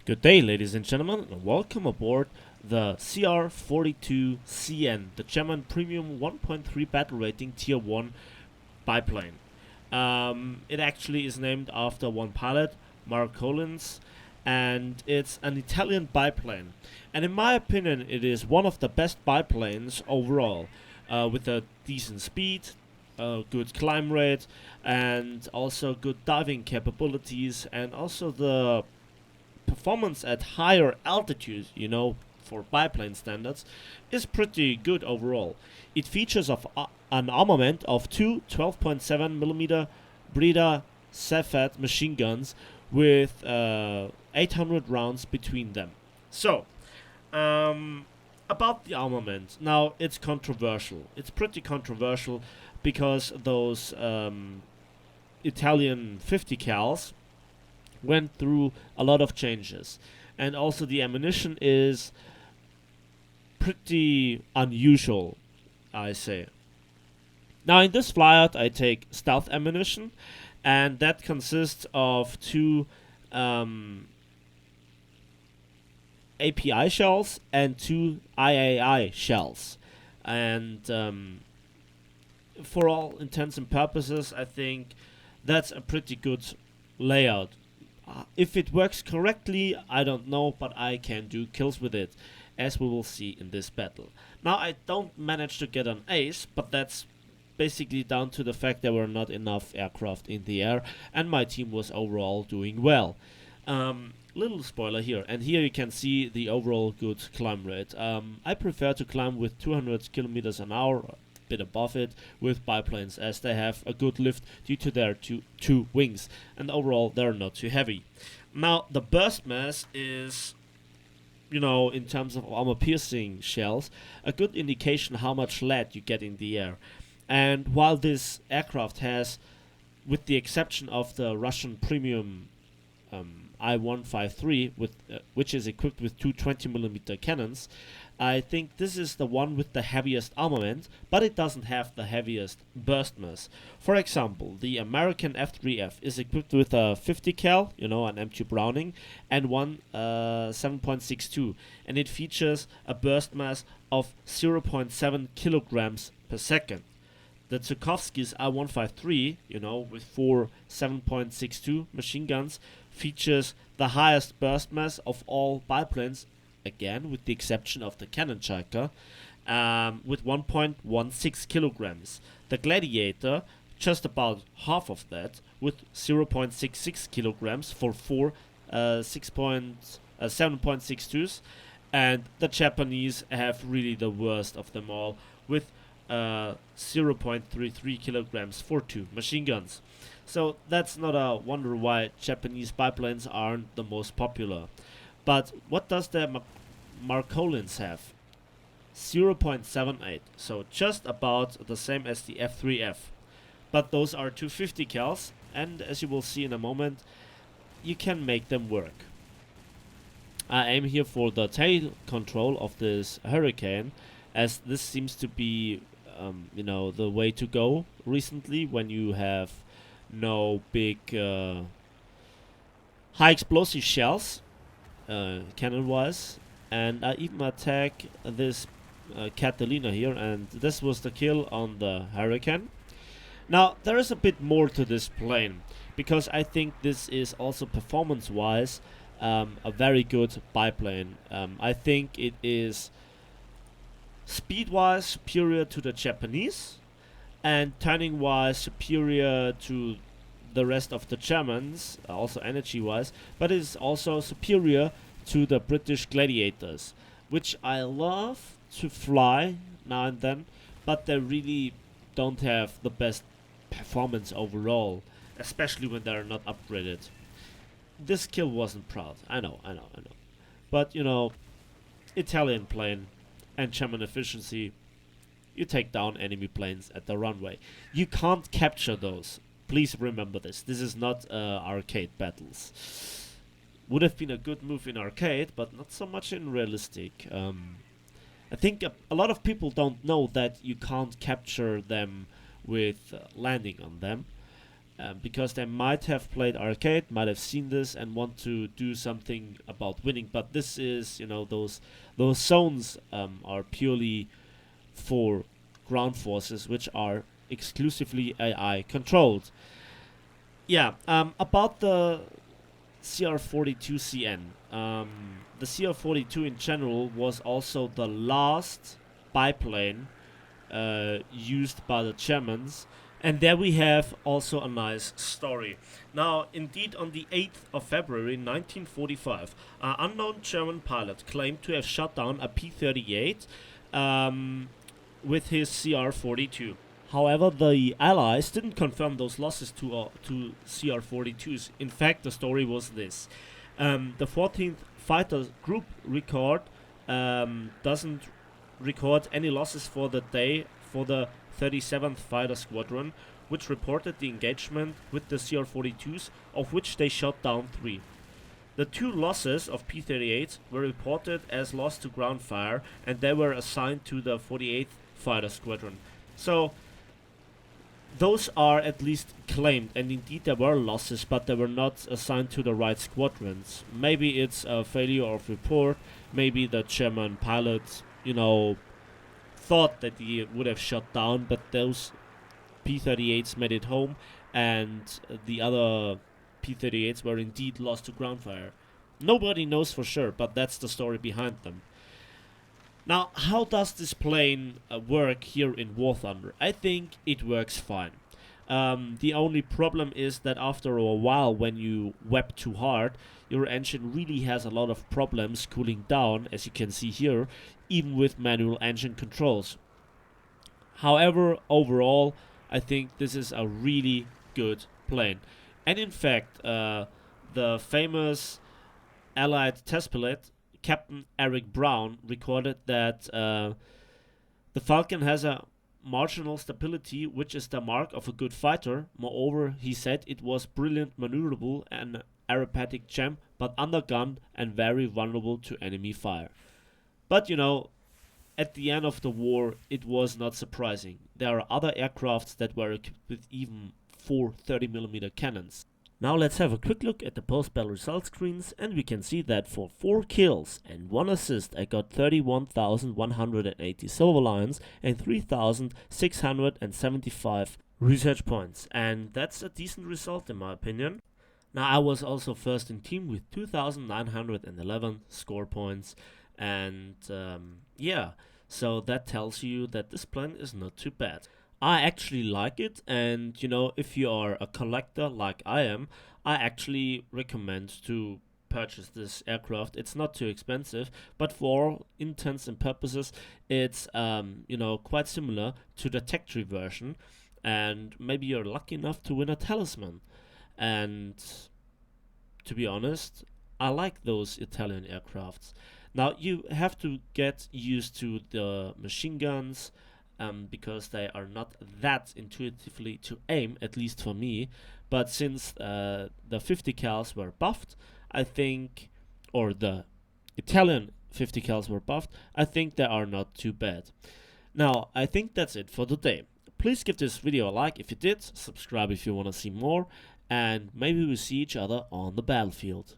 Good day, ladies and gentlemen, and welcome aboard the CR-42CN, the German Premium 1.3 battle rating Tier 1 biplane. It actually is named after one pilot, Marcolin's, and it's an Italian biplane. And in my opinion, it is one of the best biplanes overall, with a decent speed, good climb rate, and also good diving capabilities, and also the performance at higher altitudes, for biplane standards, is pretty good overall. It features an armament of two 12.7mm Breda Cepheid machine guns with 800 rounds between them. So, about the armament. Now, it's controversial. It's pretty controversial because those Italian 50 cals went through a lot of changes, and also the ammunition is pretty unusual, I say. Now in this flyout I take stealth ammunition, and that consists of two API shells and two III shells, and for all intents and purposes I think that's a pretty good layout. If it works correctly, I don't know, but I can do kills with it, as we will see in this battle. Now, I don't manage to get an ace, but that's basically down to the fact there were not enough aircraft in the air, and my team was overall doing well. Little spoiler here, and here you can see the overall good climb rate. I prefer to climb with 200 kilometers an hour, bit above it, with biplanes, as they have a good lift due to their two wings, and overall they're not too heavy. Now the burst mass is, in terms of armor piercing shells, a good indication how much lead you get in the air. And while this aircraft has, with the exception of the Russian premium I-153, which is equipped with two 20mm cannons, I think this is the one with the heaviest armament, but it doesn't have the heaviest burst mass. For example, the American F3F is equipped with a 50 cal, an M2 Browning, and one 7.62, and it features a burst mass of 0.7 kilograms per second. The Tchaikovsky's I-153, with four 7.62 machine guns, features the highest burst mass of all biplanes, again with the exception of the Cannon Striker, with 1.16 kilograms. The Gladiator, just about half of that, with 0.66 kilograms for four 7.62s, and the Japanese have really the worst of them all, with 0.33 kilograms for two machine guns. So that's not a wonder why Japanese biplanes aren't the most popular. But what does the Marcolins have? 0.78, so just about the same as the F3F. But those are 250 cals, and as you will see in a moment, you can make them work. I aim here for the tail control of this Hurricane, as this seems to be the way to go recently when you have no big high explosive shells cannon wise. And I even attack this Catalina here, and this was the kill on the Hurricane. Now there is a bit more to this plane, because I think this is also performance wise a very good biplane. I think it is speed-wise superior to the Japanese, and turning-wise superior to the rest of the Germans, also energy-wise, but it is also superior to the British Gladiators, which I love to fly now and then, but they really don't have the best performance overall, especially when they're not upgraded. This kill wasn't proud, I know. But, Italian plane and German efficiency, you take down enemy planes at the runway. You can't capture those. Please remember this. This is not arcade battles. Would have been a good move in arcade, but not so much in realistic. I think a lot of people don't know that you can't capture them with landing on them. because they might have played arcade, might have seen this and want to do something about winning. But this is, those zones are purely for ground forces, which are exclusively AI controlled. Yeah, about the CR-42CN. The CR-42 in general was also the last biplane used by the Germans. And there we have also a nice story. Now, indeed, on the 8th of February 1945, an unknown German pilot claimed to have shot down a P-38 with his CR-42. However, the Allies didn't confirm those losses to CR-42s. In fact, the story was this. The 14th Fighter Group record doesn't record any losses for the day for the 37th Fighter Squadron, which reported the engagement with the CR-42s, of which they shot down 3. The 2 losses of P-38s were reported as loss to ground fire, and they were assigned to the 48th Fighter Squadron. So, those are at least claimed, and indeed there were losses, but they were not assigned to the right squadrons. Maybe it's a failure of report, maybe the German pilots, thought that he would have shot down, but those P-38s made it home, and the other P-38s were indeed lost to ground fire. Nobody knows for sure, but that's the story behind them. Now, how does this plane work here in War Thunder? I think it works fine. The only problem is that after a while, when you web too hard, your engine really has a lot of problems cooling down, as you can see here, even with manual engine controls. However, overall, I think this is a really good plane. And in fact, the famous Allied test pilot, Captain Eric Brown, recorded that the Falcon has a marginal stability, which is the mark of a good fighter. Moreover, he said it was brilliant maneuverable and aerobatic gem, but undergunned and very vulnerable to enemy fire. But at the end of the war, it was not surprising. There are other aircrafts that were equipped with even 4 30mm cannons. Now let's have a quick look at the post-battle result screens, and we can see that for 4 kills and 1 assist I got 31,180 silver lions and 3,675 research points, and that's a decent result in my opinion. Now I was also first in team with 2,911 score points, and so that tells you that this plane is not too bad. I actually like it, and if you are a collector like I am, I actually recommend to purchase this aircraft. It's not too expensive, but for all intents and purposes, it's quite similar to the tech tree version, and maybe you're lucky enough to win a talisman. And to be honest, I like those Italian aircrafts. Now you have to get used to the machine guns, because they are not that intuitively to aim, at least for me. But since the 50 cals were buffed, I think, or the Italian 50 cals were buffed, I think they are not too bad. Now, I think that's it for today. Please give this video a like if you did, subscribe if you want to see more, and maybe we'll see each other on the battlefield.